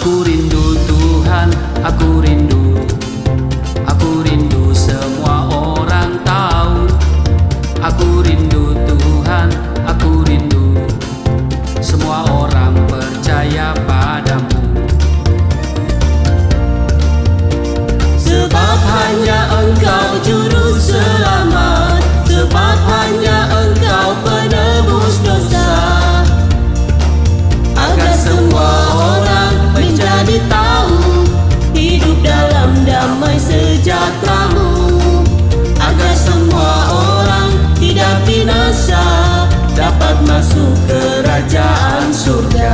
Aku rindu Tuhan, aku rindu semua orang tahu. Aku rindu Tuhan, aku rindu semua orang percaya padamu. Sebab hanya Engkau juru selamat, sebab hanya Engkau penebus dosa, agar semua orang menjadi tahu hidup dalam damai sejahtera-Mu, agar semua orang tidak binasa, dapat masuk kerajaan surga.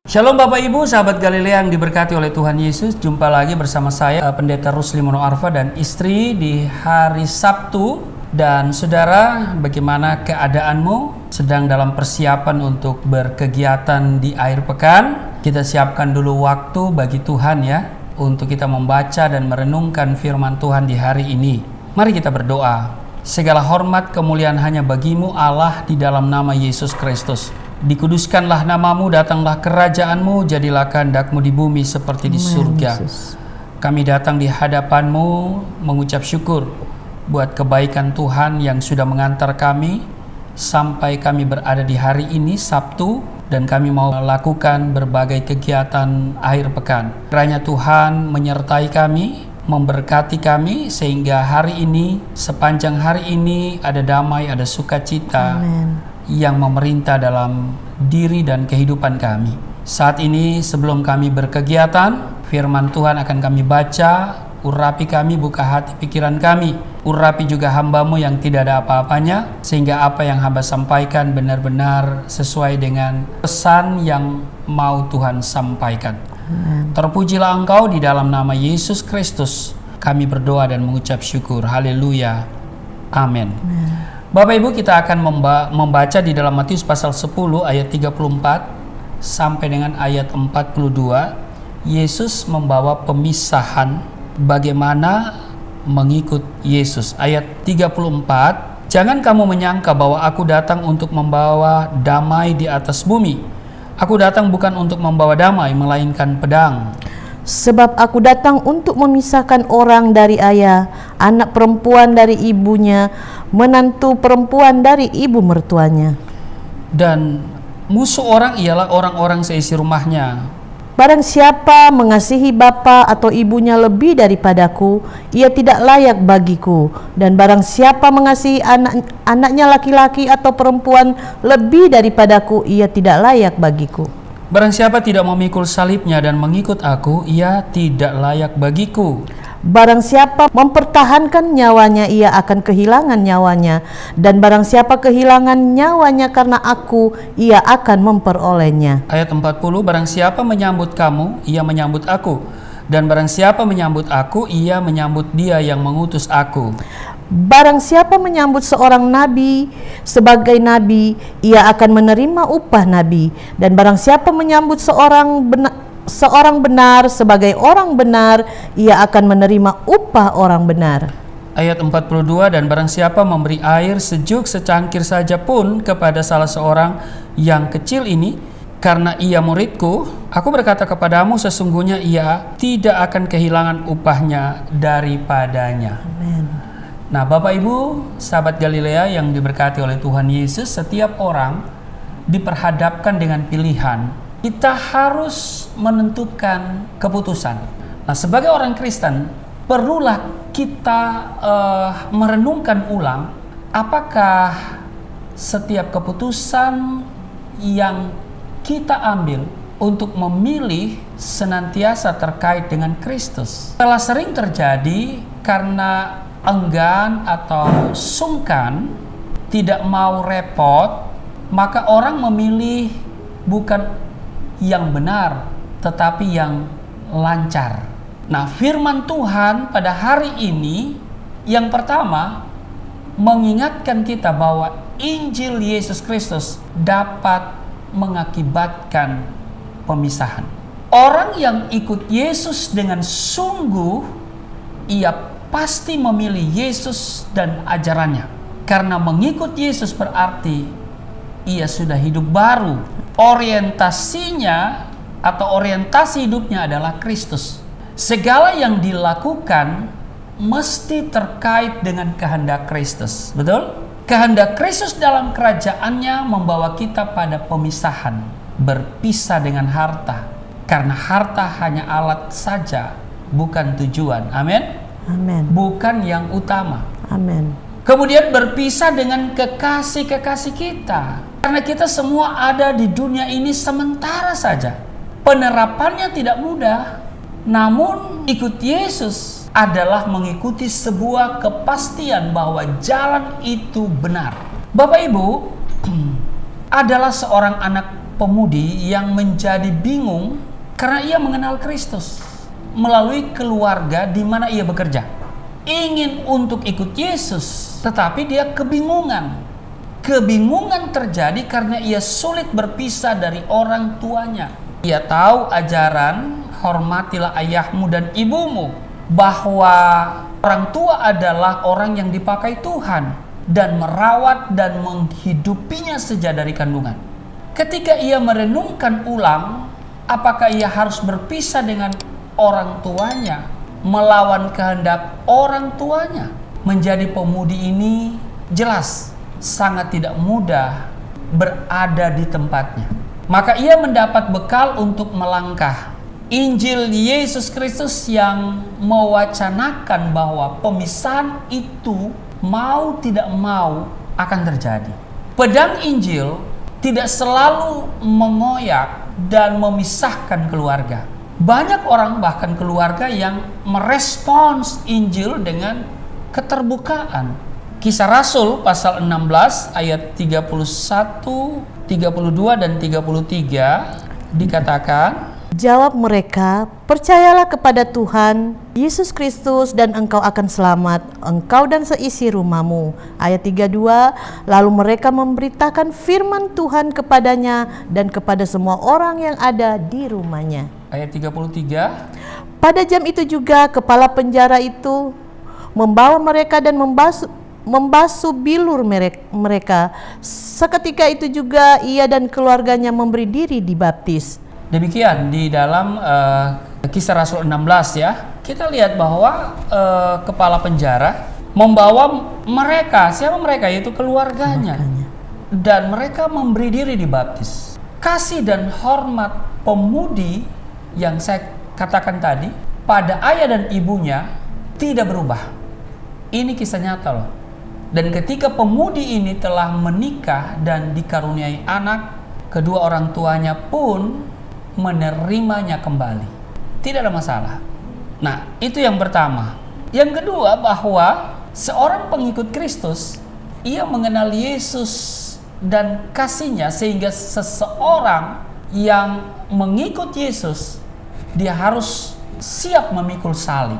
Shalom Bapak Ibu, sahabat Galilea yang diberkati oleh Tuhan Yesus. Jumpa lagi bersama saya, Pendeta Rusli Monoarfa dan istri di hari Sabtu. Dan saudara, bagaimana keadaanmu? Sedang dalam persiapan untuk berkegiatan di akhir pekan? Kita siapkan dulu waktu bagi Tuhan ya, untuk kita membaca dan merenungkan firman Tuhan di hari ini. Mari kita berdoa. Segala hormat kemuliaan hanya bagi-Mu Allah di dalam nama Yesus Kristus. Dikuduskanlah namamu, datanglah kerajaanmu, jadilah kehendak-Mu di bumi seperti di surga. Kami datang di hadapan-Mu mengucap syukur buat kebaikan Tuhan yang sudah mengantar kami sampai kami berada di hari ini Sabtu, dan kami mau melakukan berbagai kegiatan akhir pekan. Kiranya Tuhan menyertai kami, memberkati kami, sehingga hari ini, sepanjang hari ini ada damai, ada sukacita. Amen. Yang memerintah dalam diri dan kehidupan kami. Saat ini sebelum kami berkegiatan, firman Tuhan akan kami baca. Urapi kami, buka hati pikiran kami. Urapi juga hamba-Mu yang tidak ada apa-apanya, sehingga apa yang hamba sampaikan benar-benar sesuai dengan pesan yang mau Tuhan sampaikan. Terpujilah Engkau di dalam nama Yesus Kristus. Kami berdoa dan mengucap syukur. Haleluya. Amin. Bapak Ibu, kita akan membaca di dalam Matius pasal 10 ayat 34 sampai dengan ayat 42. Yesus membawa pemisahan bagaimana mengikut Yesus. Ayat 34, jangan kamu menyangka bahwa aku datang untuk membawa damai di atas bumi. Aku datang bukan untuk membawa damai, melainkan pedang. Sebab aku datang untuk memisahkan orang dari ayah, anak perempuan dari ibunya, menantu perempuan dari ibu mertuanya. Dan musuh orang ialah orang-orang seisi rumahnya. Barang siapa mengasihi bapa atau ibunya lebih daripadaku, ia tidak layak bagiku. Dan barang siapa mengasihi anaknya laki-laki atau perempuan lebih daripadaku, ia tidak layak bagiku. Barang siapa tidak memikul salibnya dan mengikut aku, ia tidak layak bagiku. Barang siapa mempertahankan nyawanya, ia akan kehilangan nyawanya. Dan barang siapa kehilangan nyawanya karena aku, ia akan memperolehnya. Ayat 40, barang siapa menyambut kamu, ia menyambut aku. Dan barang siapa menyambut aku, ia menyambut dia yang mengutus aku. Barang siapa menyambut seorang nabi sebagai nabi, ia akan menerima upah nabi. Dan barang siapa menyambut seorang benar sebagai orang benar, ia akan menerima upah orang benar. Ayat 42, dan barang siapa memberi air sejuk secangkir saja pun kepada salah seorang yang kecil ini, karena ia muridku, aku berkata kepadamu, sesungguhnya ia tidak akan kehilangan upahnya daripadanya. Amen. Nah, Bapak Ibu, sahabat Galilea yang diberkati oleh Tuhan Yesus, setiap orang diperhadapkan dengan pilihan. Kita harus menentukan keputusan. Nah, sebagai orang Kristen, perlulah kita merenungkan ulang apakah setiap keputusan yang kita ambil untuk memilih senantiasa terkait dengan Kristus. Telah sering terjadi karena enggan atau sungkan, tidak mau repot, maka orang memilih bukan yang benar, tetapi yang lancar. Nah, firman Tuhan pada hari ini yang pertama mengingatkan kita bahwa Injil Yesus Kristus dapat mengakibatkan pemisahan. Orang yang ikut Yesus dengan sungguh, ia pasti memilih Yesus dan ajarannya. Karena mengikut Yesus berarti ia sudah hidup baru. Orientasinya atau orientasi hidupnya adalah Kristus. Segala yang dilakukan mesti terkait dengan kehendak Kristus. Betul? Kehendak Kristus dalam kerajaannya membawa kita pada pemisahan, berpisah dengan harta. Karena harta hanya alat saja, bukan tujuan. Amin. Amin. Bukan yang utama. Amin. Kemudian berpisah dengan kekasih-kekasih kita. Karena kita semua ada di dunia ini sementara saja. Penerapannya tidak mudah. Namun ikut Yesus adalah mengikuti sebuah kepastian bahwa jalan itu benar. Bapak Ibu, adalah seorang anak pemudi yang menjadi bingung karena ia mengenal Kristus melalui keluarga di mana ia bekerja. Ingin untuk ikut Yesus, tetapi dia kebingungan. Kebingungan terjadi karena ia sulit berpisah dari orang tuanya. Ia tahu ajaran hormatilah ayahmu dan ibumu, bahwa orang tua adalah orang yang dipakai Tuhan dan merawat dan menghidupinya sejak dari kandungan. Ketika ia merenungkan ulang, apakah ia harus berpisah dengan orang tuanya, melawan kehendak orang tuanya? Menjadi pemudi ini jelas sangat tidak mudah berada di tempatnya. Maka ia mendapat bekal untuk melangkah. Injil Yesus Kristus yang mewacanakan bahwa pemisahan itu mau tidak mau akan terjadi. Pedang Injil tidak selalu mengoyak dan memisahkan keluarga. Banyak orang bahkan keluarga yang merespons Injil dengan keterbukaan. Kisah Rasul pasal 16 ayat 31, 32 dan 33 dikatakan, Jawab mereka, percayalah kepada Tuhan Yesus Kristus dan engkau akan selamat, engkau dan seisi rumahmu. Ayat 32, lalu mereka memberitakan firman Tuhan kepadanya dan kepada semua orang yang ada di rumahnya. Ayat 33, pada jam itu juga kepala penjara itu membawa mereka dan membasuh bilur mereka. Seketika itu juga ia dan keluarganya memberi diri dibaptis. Demikian di dalam Kisah Rasul 16 ya. Kita lihat bahwa kepala penjara membawa mereka, siapa mereka? Yaitu keluarganya. Dan mereka memberi diri dibaptis. Kasih dan hormat pemudi yang saya katakan tadi pada ayah dan ibunya tidak berubah. Ini kisah nyata loh. Dan ketika pemudi ini telah menikah dan dikaruniai anak, kedua orang tuanya pun menerimanya kembali. Tidak ada masalah. Nah, itu yang pertama. Yang kedua, bahwa seorang pengikut Kristus, ia mengenal Yesus dan kasihnya, sehingga seseorang yang mengikut Yesus, dia harus siap memikul salib.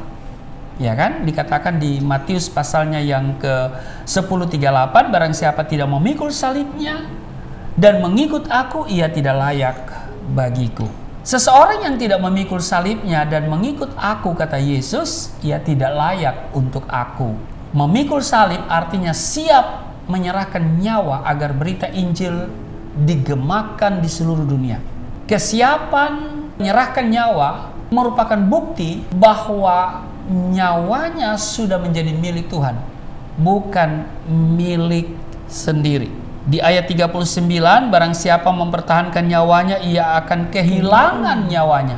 Ya kan? Dikatakan di Matius pasalnya yang ke-10:38, barang siapa tidak memikul salibnya dan mengikut aku, ia tidak layak bagiku. Seseorang yang tidak memikul salibnya dan mengikut aku, kata Yesus, ia tidak layak untuk aku. Memikul salib artinya siap menyerahkan nyawa agar berita Injil digemakan di seluruh dunia. Kesiapan menyerahkan nyawa merupakan bukti bahwa nyawanya sudah menjadi milik Tuhan, bukan milik sendiri. Di ayat 39, barang siapa mempertahankan nyawanya, ia akan kehilangan nyawanya.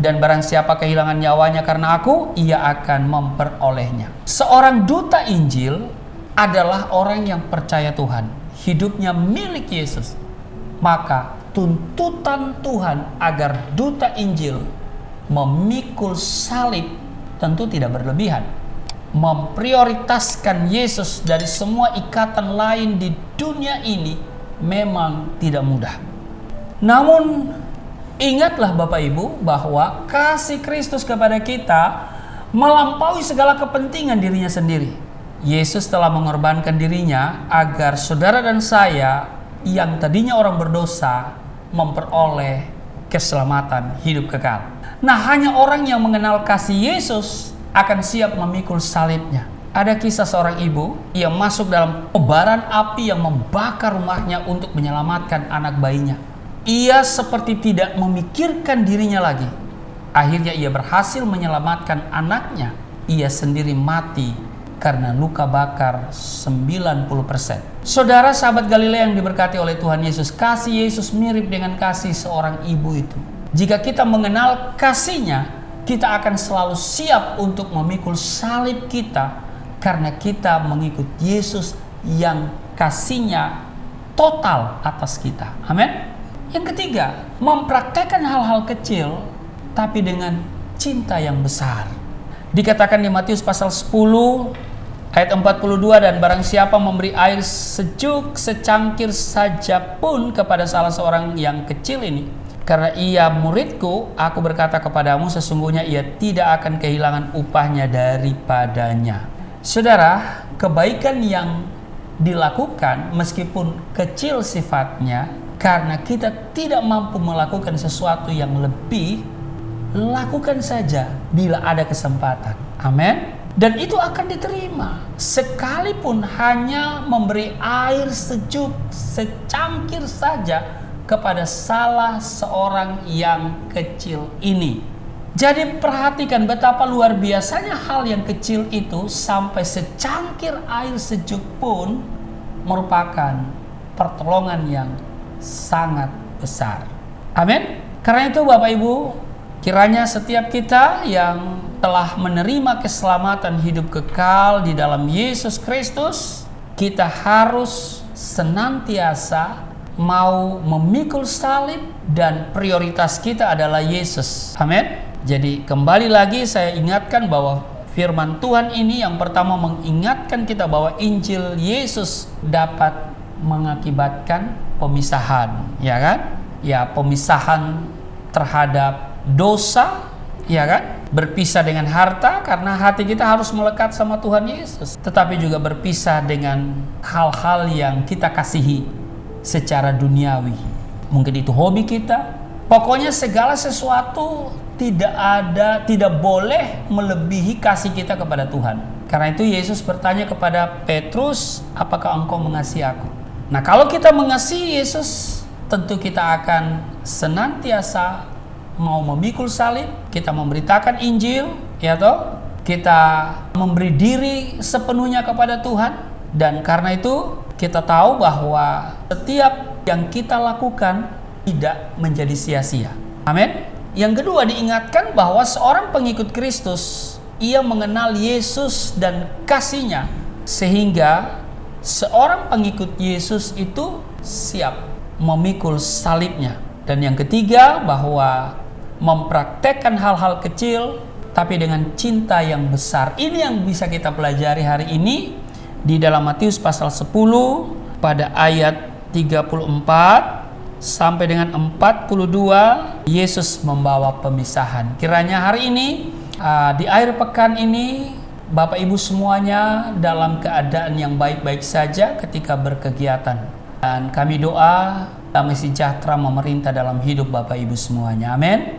Dan barang siapa kehilangan nyawanya karena aku, ia akan memperolehnya. Seorang duta Injil adalah orang yang percaya Tuhan, hidupnya milik Yesus. Maka tuntutan Tuhan agar duta Injil memikul salib tentu tidak berlebihan. Memprioritaskan Yesus dari semua ikatan lain di dunia ini memang tidak mudah. Namun ingatlah Bapak Ibu bahwa kasih Kristus kepada kita melampaui segala kepentingan dirinya sendiri. Yesus telah mengorbankan dirinya agar saudara dan saya yang tadinya orang berdosa memperoleh keselamatan hidup kekal. Nah, hanya orang yang mengenal kasih Yesus akan siap memikul salibnya. Ada kisah seorang ibu yang masuk dalam kobaran api yang membakar rumahnya untuk menyelamatkan anak bayinya. Ia seperti tidak memikirkan dirinya lagi. Akhirnya ia berhasil menyelamatkan anaknya. Ia sendiri mati karena luka bakar 90%. Saudara sahabat Galilea yang diberkati oleh Tuhan Yesus, kasih Yesus mirip dengan kasih seorang ibu itu. Jika kita mengenal kasihnya, kita akan selalu siap untuk memikul salib kita karena kita mengikut Yesus yang kasihnya total atas kita. Amin. Yang ketiga, mempraktekkan hal-hal kecil tapi dengan cinta yang besar. Dikatakan di Matius pasal 10 ayat 42, dan barang siapa memberi air sejuk secangkir saja pun kepada salah seorang yang kecil ini, karena ia muridku, aku berkata kepadamu, sesungguhnya ia tidak akan kehilangan upahnya daripadanya. Saudara, kebaikan yang dilakukan meskipun kecil sifatnya, karena kita tidak mampu melakukan sesuatu yang lebih, lakukan saja bila ada kesempatan. Amin. Dan itu akan diterima. Sekalipun hanya memberi air sejuk secangkir saja kepada salah seorang yang kecil ini. Jadi perhatikan betapa luar biasanya hal yang kecil itu, sampai secangkir air sejuk pun merupakan pertolongan yang sangat besar. Amin. Karena itu Bapak Ibu, kiranya setiap kita yang telah menerima keselamatan hidup kekal di dalam Yesus Kristus, kita harus senantiasa mau memikul salib dan prioritas kita adalah Yesus. Amin. Jadi kembali lagi saya ingatkan bahwa firman Tuhan ini yang pertama mengingatkan kita bahwa Injil Yesus dapat mengakibatkan pemisahan, ya kan? Ya, pemisahan terhadap dosa, ya kan? Berpisah dengan harta karena hati kita harus melekat sama Tuhan Yesus, tetapi juga berpisah dengan hal-hal yang kita kasihi secara duniawi. Mungkin itu hobi kita. Pokoknya segala sesuatu tidak boleh melebihi kasih kita kepada Tuhan. Karena itu Yesus bertanya kepada Petrus, apakah engkau mengasihi aku? Nah, kalau kita mengasihi Yesus, tentu kita akan senantiasa mau memikul salib, kita memberitakan Injil, ya toh? Kita memberi diri sepenuhnya kepada Tuhan, dan karena itu kita tahu bahwa setiap yang kita lakukan tidak menjadi sia-sia. Amin. Yang kedua, diingatkan bahwa seorang pengikut Kristus, ia mengenal Yesus dan kasihnya, sehingga seorang pengikut Yesus itu siap memikul salibnya. Dan yang ketiga, bahwa mempraktekkan hal-hal kecil tapi dengan cinta yang besar. Ini yang bisa kita pelajari hari ini di dalam Matius pasal 10 pada ayat 34 sampai dengan 42. Yesus membawa pemisahan. Kiranya hari ini di akhir pekan ini Bapak Ibu semuanya dalam keadaan yang baik-baik saja ketika berkegiatan. Dan kami doa damai sejahtera memerintah dalam hidup Bapak Ibu semuanya. Amin.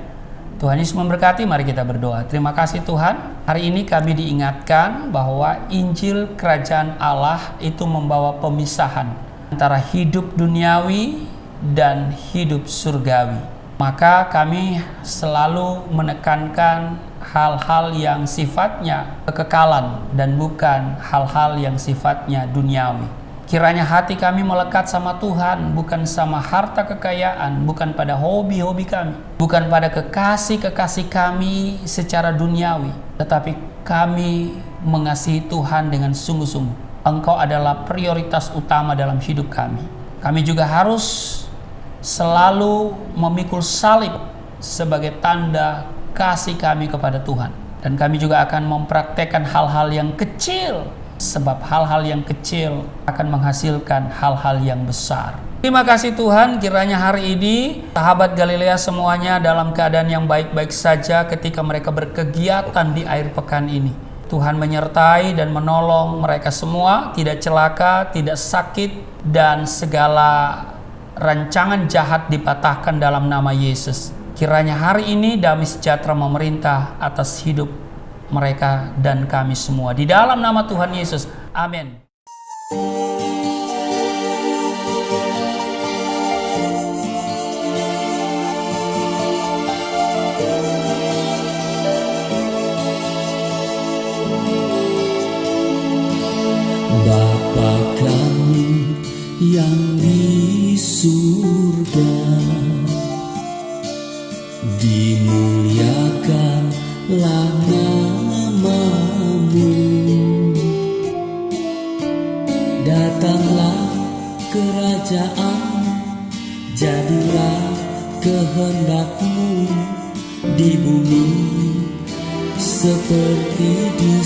Tuhan Yesus memberkati. Mari kita berdoa. Terima kasih Tuhan. Hari ini kami diingatkan bahwa Injil Kerajaan Allah itu membawa pemisahan antara hidup duniawi dan hidup surgawi. Maka kami selalu menekankan hal-hal yang sifatnya kekekalan dan bukan hal-hal yang sifatnya duniawi. Kiranya hati kami melekat sama Tuhan, bukan sama harta kekayaan, bukan pada hobi-hobi kami, bukan pada kekasih-kekasih kami secara duniawi, tetapi kami mengasihi Tuhan dengan sungguh-sungguh. Engkau adalah prioritas utama dalam hidup kami. Kami juga harus selalu memikul salib sebagai tanda kasih kami kepada Tuhan. Dan kami juga akan mempraktekkan hal-hal yang kecil, sebab hal-hal yang kecil akan menghasilkan hal-hal yang besar. Terima kasih Tuhan, kiranya hari ini sahabat Galilea semuanya dalam keadaan yang baik-baik saja ketika mereka berkegiatan di akhir pekan ini. Tuhan menyertai dan menolong mereka semua, tidak celaka, tidak sakit, dan segala rancangan jahat dipatahkan dalam nama Yesus. Kiranya hari ini damai sejahtera memerintah atas hidup mereka dan kami semua. Di dalam nama Tuhan Yesus, amin. Bapa kami yang di surga, dimuliakanlah nama-Mu. Datanglah kerajaan, jadilah kehendak-Mu di bumi seperti di